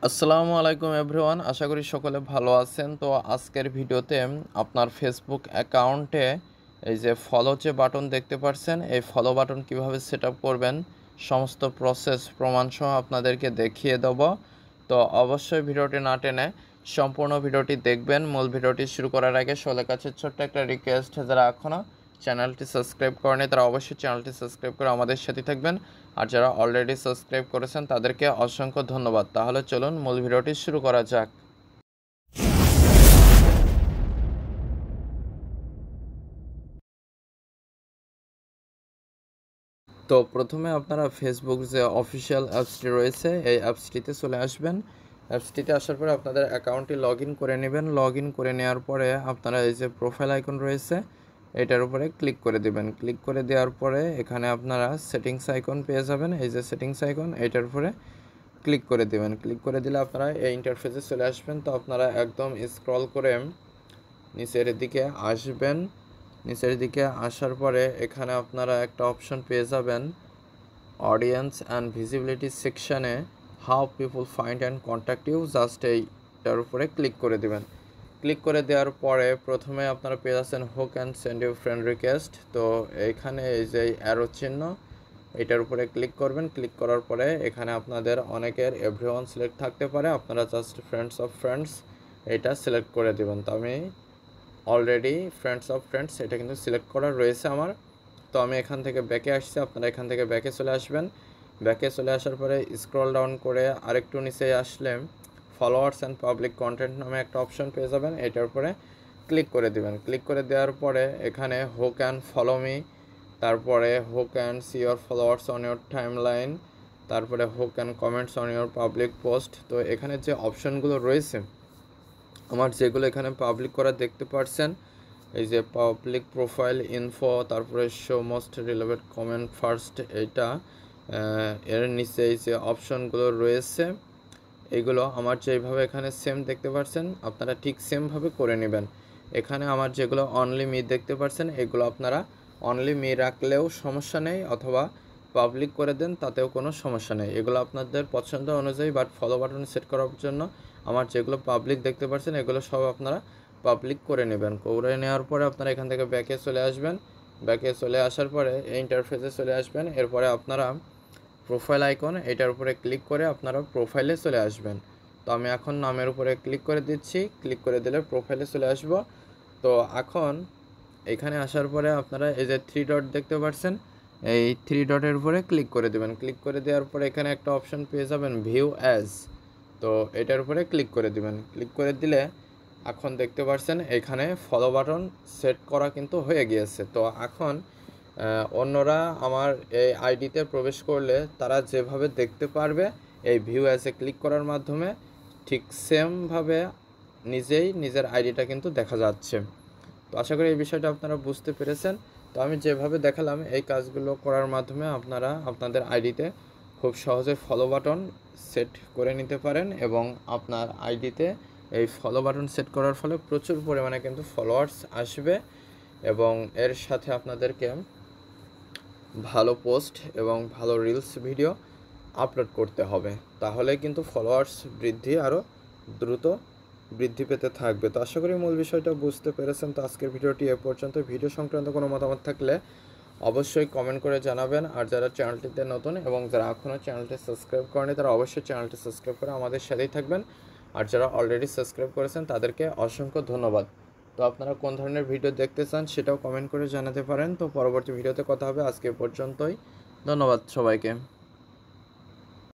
আসসালামু আলাইকুম এভরিওয়ান, আশা করি সকলে ভালো আছেন। তো আজকের ভিডিওতে আপনার ফেসবুক অ্যাকাউন্টে এই যে ফলো যে বাটন দেখতে পাচ্ছেন, এই ফলো বাটন কিভাবে সেট আপ করবেন সমস্ত প্রসেস প্রমাণসহ আপনাদেরকে দেখিয়ে দেব। তো অবশ্যই ভিডিওটি না টেনে সম্পূর্ণ ভিডিওটি দেখবেন। মূল ভিডিওটি শুরু করার আগে সকলের কাছে ছোট্ট একটা রিকোয়েস্ট, যারা এখনও চ্যানেলটি সাবস্ক্রাইব করেনি তারা অবশ্যই চ্যানেলটি সাবস্ক্রাইব করে আমাদের সাথে থাকবেন, আর যারা অলরেডি সাবস্ক্রাইব করেছেন তাদেরকে অসংখ্য ধন্যবাদ। তাহলে চলুন মূল ভিডিওটি শুরু করা যাক। তো প্রথমে আপনারা ফেসবুক যে অফিসিয়াল অ্যাপসটি রয়েছে এই অ্যাপসটিতে চলে আসবেন। অ্যাপসটিতে আসার পরে আপনাদের অ্যাকাউন্টটি লগ ইন করে নেবেন। লগ ইন করে নেওয়ার পরে আপনারা এই যে প্রোফাইল আইকন রয়েছে এটার উপরে ক্লিক করে দিবেন। ক্লিক করে দেওয়ার পরে এখানে আপনারা সেটিংস আইকন পেয়ে যাবেন। এই যে সেটিংস আইকন এটার উপরে ক্লিক করে দেবেন। ক্লিক করে দিলে আপনারা এই ইন্টারফেসে চলে আসবেন। তো আপনারা একদম স্ক্রল করে নিচের দিকে আসবেন। নিচের দিকে আসার পরে এখানে আপনারা একটা অপশন পেয়ে যাবেন অডিয়েন্স অ্যান্ড ভিজিবিলিটি সেকশানে, how people find and contact you. Just এইটার উপরে ক্লিক করে দেবেন। ক্লিক করে দেওয়ার পরে প্রথমে আপনারা পেয়ে যাচ্ছেন who can send you friend request. তো এইখানে এই যে অ্যারো চিহ্ন এটার উপরে ক্লিক করবেন। ক্লিক করার পরে এখানে আপনাদের অনেকের এভরিওয়ান সিলেক্ট থাকতে পারে, আপনারা জাস্ট ফ্রেন্ডস অফ ফ্রেন্ডস এটা সিলেক্ট করে দেবেন। তো আমি অলরেডি ফ্রেন্ডস অফ ফ্রেন্ডস এটা কিন্তু সিলেক্ট করা রয়েছে আমার। তো আমি এখান থেকে ব্যাকে আসছি, আপনারা এখান থেকে ব্যাকে চলে আসবেন। ব্যাকে চলে আসার পরে স্ক্রল ডাউন করে আরেকটু নিচে আসলে ফলোয়ার্স অ্যান্ড পাবলিক কন্টেন্ট নামে একটা অপশন পেয়ে যাবেন। এটার উপরে ক্লিক করে দিবেন। ক্লিক করে দেওয়ার পরে এখানে হু ক্যান ফলো মি, তারপরে who can see your followers on your timeline, তারপরে who can comments on your public post. তো এখানে যে অপশনগুলো রয়েছে আমার যেগুলো এখানে পাবলিক করা দেখতে পাচ্ছেন, এই যে পাবলিক প্রোফাইল ইনফো, তারপরে show most relevant comment first, এইটা এর নিচে এই যে অপশনগুলো রয়েছে এগুলো আমার যেভাবে এখানে সেম দেখতে পাচ্ছেন আপনারা ঠিক সেমভাবে করে নেবেন। এখানে আমার যেগুলো অনলি মি দেখতে পাচ্ছেন এগুলো আপনারা অনলি মি রাখলেও সমস্যা নেই, অথবা পাবলিক করে দেন তাতেও কোনো সমস্যা নেই। এগুলো আপনাদের পছন্দ অনুযায়ী, বাট ফলো বাটন সেট করার জন্য আমার যেগুলো পাবলিক দেখতে পাচ্ছেন এগুলো সব আপনারা পাবলিক করে নেবেন। করে নেওয়ার পরে আপনারা এখান থেকে ব্যাকে চলে আসবেন। ব্যাকে চলে আসার পরে এই ইন্টারফেসে চলে আসবেন। এরপরে আপনারা প্রোফাইল আইকন এটার উপরে ক্লিক করে আপনারা প্রোফাইলে চলে আসবেন। তো আমি এখন নামের উপরে ক্লিক করে দিচ্ছি। ক্লিক করে দিলে প্রোফাইলে চলে আসব। তো এখন এখানে আসার পরে আপনারা এই যে থ্রি ডট দেখতে পাচ্ছেন এই থ্রি ডটের উপরে ক্লিক করে দেবেন। ক্লিক করে দেওয়ার পরে এখানে একটা অপশন পেয়ে যাবেন ভিউ অ্যাজ। তো এটার উপরে ক্লিক করে দিবেন। ক্লিক করে দিলে এখন দেখতে পাচ্ছেন এখানে ফলো বাটন সেট করা কিন্তু হয়ে গিয়েছে। তো এখন অন্যরা আমার এই আইডিতে প্রবেশ করলে তারা যেভাবে দেখতে পারবে এই ভিউ অ্যাজে ক্লিক করার মাধ্যমে, ঠিক সেমভাবে নিজেই নিজের আইডিটা কিন্তু দেখা যাচ্ছে। তো আশা করি এই বিষয়টা আপনারা বুঝতে পেরেছেন। তো আমি যেভাবে দেখালাম এই কাজগুলো করার মাধ্যমে আপনারা আপনাদের আইডিতে খুব সহজে ফলো বাটন সেট করে নিতে পারেন, এবং আপনার আইডিতে এই ফলো বাটন সেট করার ফলে প্রচুর পরিমাণে কিন্তু ফলোয়ার্স আসবে, এবং এর সাথে আপনাদেরকে ভালো পোস্ট এবং ভালো রিলস ভিডিও আপলোড করতে হবে। তাহলে কিন্তু ফলোয়ার্স বৃদ্ধি আরও দ্রুত বৃদ্ধি পেতে থাকবে। তো আশা করি মূল বিষয়টা বুঝতে পেরেছেন। তো আজকের ভিডিওটি এ পর্যন্ত। ভিডিও সংক্রান্ত কোনো মতামত থাকলে অবশ্যই কমেন্ট করে জানাবেন। আর যারা চ্যানেলটিতে নতুন এবং যারা এখনও চ্যানেলটি সাবস্ক্রাইব করেনি তারা অবশ্যই চ্যানেলটি সাবস্ক্রাইব করে আমাদের সাথেই থাকবেন। আর যারা অলরেডি সাবস্ক্রাইব করেছেন তাদেরকে অসংখ্য ধন্যবাদ। তো আপনারা কোন ধরনের ভিডিও দেখতে চান সেটাও কমেন্ট করে জানাতে পারেন। তো পরবর্তী ভিডিওতে কথা হবে। আজকে পর্যন্তই, ধন্যবাদ সবাইকে।